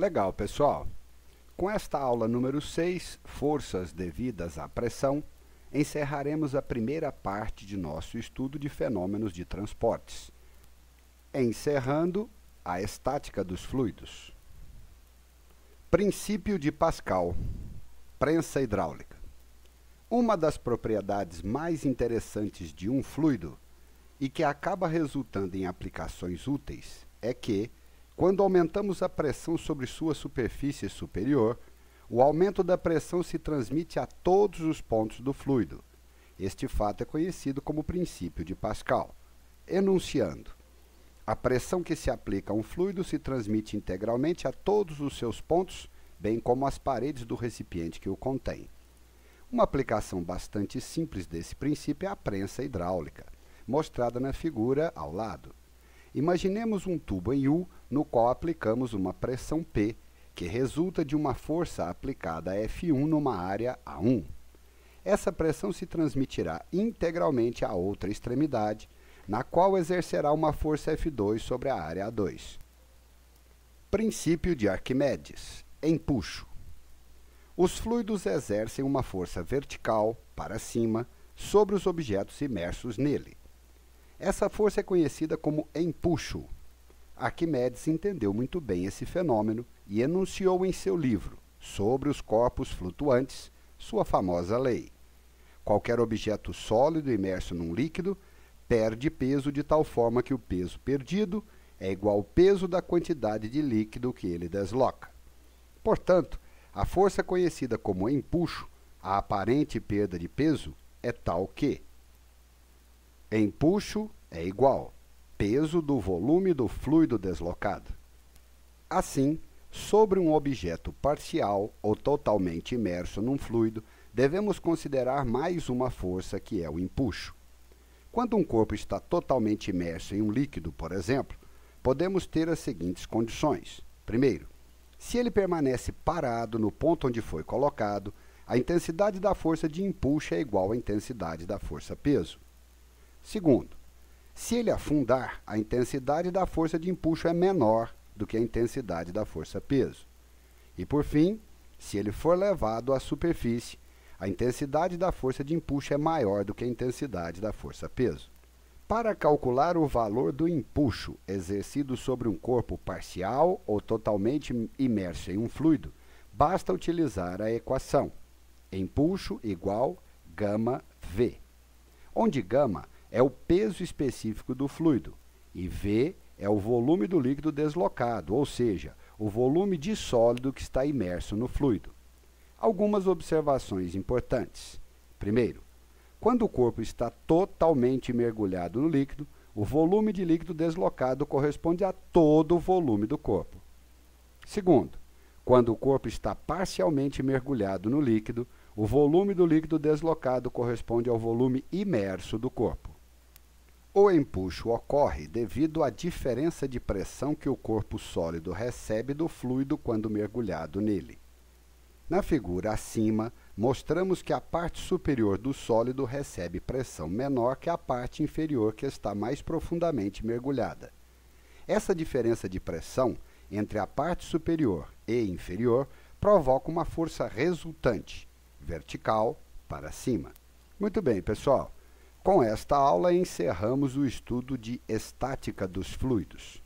Legal, pessoal! Com esta aula número 6, forças devidas à pressão, encerraremos a primeira parte de nosso estudo de fenômenos de transportes, encerrando a estática dos fluidos. Princípio de Pascal, prensa hidráulica. Uma das propriedades mais interessantes de um fluido e que acaba resultando em aplicações úteis é que, quando aumentamos a pressão sobre sua superfície superior, o aumento da pressão se transmite a todos os pontos do fluido. Este fato é conhecido como princípio de Pascal. Enunciando: a pressão que se aplica a um fluido se transmite integralmente a todos os seus pontos, bem como às paredes do recipiente que o contém. Uma aplicação bastante simples desse princípio é a prensa hidráulica, mostrada na figura ao lado. Imaginemos um tubo em U, no qual aplicamos uma pressão P, que resulta de uma força aplicada a F1 numa área A1. Essa pressão se transmitirá integralmente à outra extremidade, na qual exercerá uma força F2 sobre a área A2. Princípio de Arquimedes, empuxo. Os fluidos exercem uma força vertical, para cima, sobre os objetos imersos nele. Essa força é conhecida como empuxo. Arquimedes entendeu muito bem esse fenômeno e enunciou em seu livro, Sobre os Corpos Flutuantes, sua famosa lei. Qualquer objeto sólido imerso num líquido perde peso de tal forma que o peso perdido é igual ao peso da quantidade de líquido que ele desloca. Portanto, a força conhecida como empuxo, a aparente perda de peso, é tal que empuxo é igual peso do volume do fluido deslocado. Assim, sobre um objeto parcial ou totalmente imerso num fluido, devemos considerar mais uma força que é o empuxo. Quando um corpo está totalmente imerso em um líquido, por exemplo, podemos ter as seguintes condições. Primeiro, se ele permanece parado no ponto onde foi colocado, a intensidade da força de empuxo é igual à intensidade da força-peso. Segundo, se ele afundar, a intensidade da força de empuxo é menor do que a intensidade da força-peso. E, por fim, se ele for levado à superfície, a intensidade da força de empuxo é maior do que a intensidade da força-peso. Para calcular o valor do empuxo exercido sobre um corpo parcial ou totalmente imerso em um fluido, basta utilizar a equação empuxo igual γV, onde γ é o peso específico do fluido e V é o volume do líquido deslocado, ou seja, o volume de sólido que está imerso no fluido. Algumas observações importantes. Primeiro, quando o corpo está totalmente mergulhado no líquido, o volume de líquido deslocado corresponde a todo o volume do corpo. Segundo, quando o corpo está parcialmente mergulhado no líquido, o volume do líquido deslocado corresponde ao volume imerso do corpo. O empuxo ocorre devido à diferença de pressão que o corpo sólido recebe do fluido quando mergulhado nele. Na figura acima, mostramos que a parte superior do sólido recebe pressão menor que a parte inferior que está mais profundamente mergulhada. Essa diferença de pressão entre a parte superior e inferior provoca uma força resultante, vertical para cima. Muito bem, pessoal. Com esta aula, encerramos o estudo de estática dos fluidos.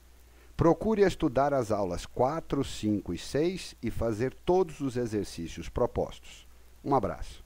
Procure estudar as aulas 4, 5 e 6 e fazer todos os exercícios propostos. Um abraço.